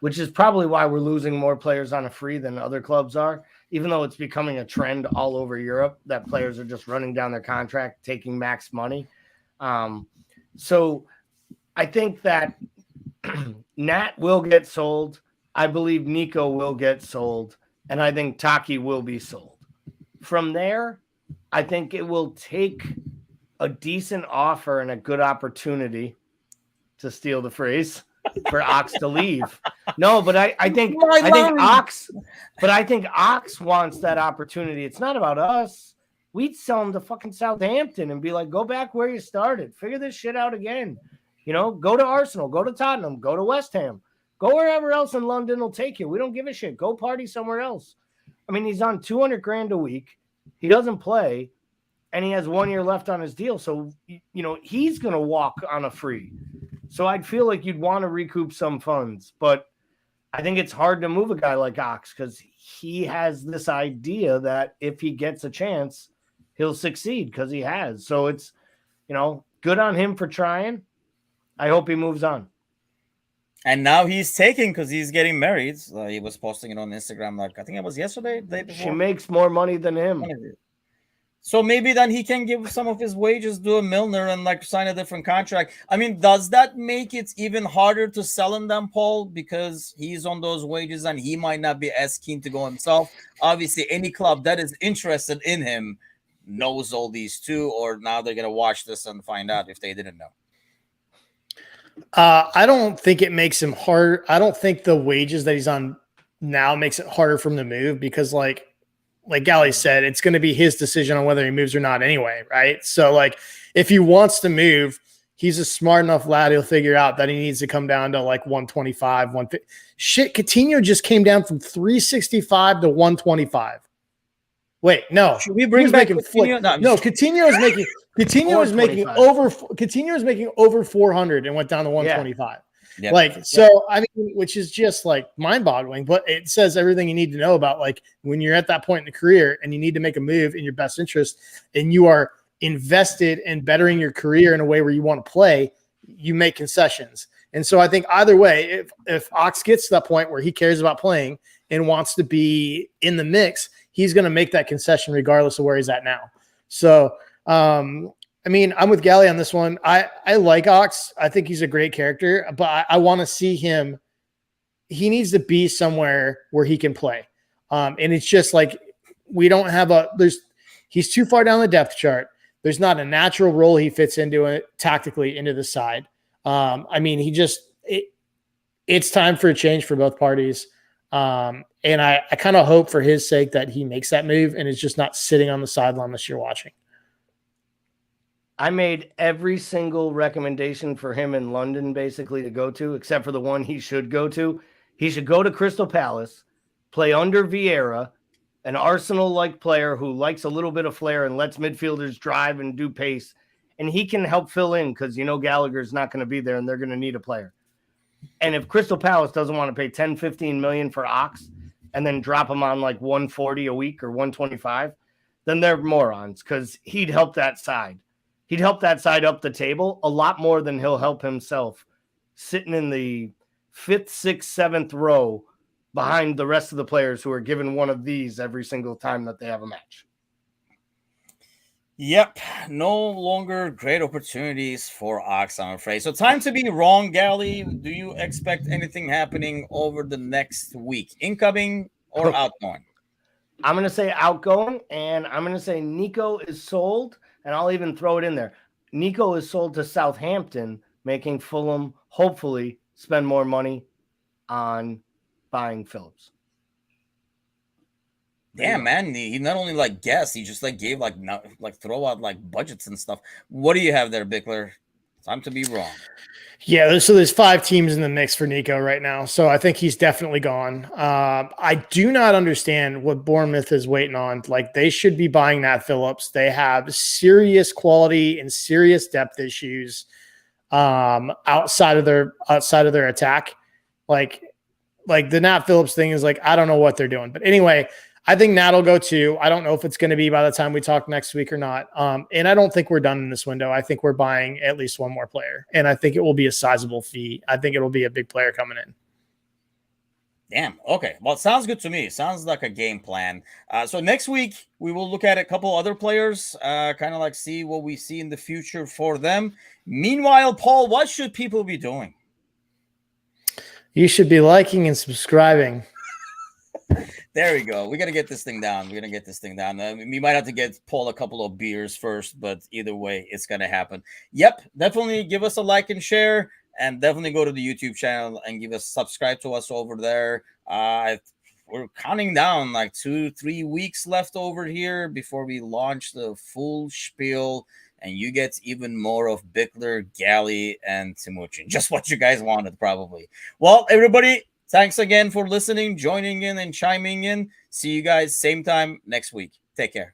which is probably why we're losing more players on a free than other clubs are, even though it's becoming a trend all over Europe that players are just running down their contract, taking max money. So I think that Nat will get sold. I believe Nico will get sold. And I think Taki will be sold. From there, I think it will take a decent offer and a good opportunity, to steal the phrase, for Ox to leave. No, but I think Ox wants that opportunity. It's not about us. We'd sell him to fucking Southampton and be like, go back where you started. Figure this shit out again. Go to Arsenal, go to Tottenham, go to West Ham, go wherever else in London will take you. We don't give a shit. Go party somewhere else. I mean, he's on 200 grand a week. He doesn't play, and he has 1 year left on his deal. So, he's going to walk on a free. So I'd feel like you'd want to recoup some funds, but I think it's hard to move a guy like Ox because he has this idea that if he gets a chance, he'll succeed because he has. So it's, good on him for trying. I hope he moves on. And now he's taking because he's getting married. He was posting it on Instagram, like I think it was yesterday. The day before. She makes more money than him. So maybe then he can give some of his wages to a Milner and like sign a different contract. I mean, does that make it even harder to sell him than Paul because he's on those wages and he might not be as keen to go himself? Obviously, any club that is interested in him knows all these two, or now they're gonna watch this and find out if they didn't know. I don't think it makes him hard. I don't think the wages that he's on now makes it harder for him to move because like Gally said, it's going to be his decision on whether he moves or not anyway, right? So like if he wants to move, he's a smart enough lad. He'll figure out that he needs to come down to like 125, 150. Shit, Coutinho just came down from 365 to 125. Wait, no. Should we bring back Coutinho? Coutinho is making over 400 and went down to 125. Yeah. So I mean, which is just like mind-boggling, but it says everything you need to know about like when you're at that point in the career and you need to make a move in your best interest and you are invested in bettering your career in a way where you want to play, you make concessions. And so I think either way, if Ox gets to that point where he cares about playing and wants to be in the mix, he's going to make that concession regardless of where he's at now. So, I mean, I'm with Gally on this one. I like Ox. I think he's a great character, but I want to see him. He needs to be somewhere where he can play. And it's just like, we don't have he's too far down the depth chart. There's not a natural role he fits into it tactically into the side. I mean, it's time for a change for both parties. And I kind of hope for his sake that he makes that move and is just not sitting on the sideline this year watching. I made every single recommendation for him in London basically to go to, except for the one he should go to. He should go to Crystal Palace, play under Vieira, an Arsenal-like player who likes a little bit of flair and lets midfielders drive and do pace. And he can help fill in because, Gallagher's not going to be there and they're going to need a player. And if Crystal Palace doesn't want to pay 10, 15 million for Ox and then drop him on like 140 a week or 125, then they're morons because he'd help that side. He'd help that side up the table a lot more than he'll help himself sitting in the 5th, 6th, 7th row behind the rest of the players who are given one of these every single time that they have a match. Yep. No longer great opportunities for Ox, I'm afraid. So time to be wrong, Gally. Do you expect anything happening over the next week? Incoming or outgoing? I'm going to say outgoing, and I'm going to say Nico is sold. And I'll even throw it in there. Nico is sold to Southampton, making Fulham hopefully spend more money on buying Phillips. Damn, man. He not only like guessed, he just like gave like throw out like budgets and stuff. What do you have there, Bickler? Time to be wrong. Yeah, so there's 5 teams in the mix for Nico right now. So I think he's definitely gone. I do not understand what Bournemouth is waiting on. Like, they should be buying Nat Phillips. They have serious quality and serious depth issues outside of their attack. Like the Nat Phillips thing is like, I don't know what they're doing. But anyway, I think Nat will go too. I don't know if it's going to be by the time we talk next week or not. And I don't think we're done in this window. I think we're buying at least one more player. And I think it will be a sizable fee. I think it'll be a big player coming in. Damn. Okay. Well, it sounds good to me. Sounds like a game plan. So next week, we will look at a couple other players, kind of like see what we see in the future for them. Meanwhile, Paul, what should people be doing? You should be liking and subscribing. There we go. We got to get this thing down. We might have to get Paul a couple of beers first, but either way, it's going to happen. Yep. Definitely give us a like and share, and definitely go to the YouTube channel and subscribe to us over there. We're counting down like 2-3 weeks left over here before we launch the full spiel, and you get even more of Bickler, Galley, and Timuchin. Just what you guys wanted, probably. Well, everybody, thanks again for listening, joining in, and chiming in. See you guys same time next week. Take care.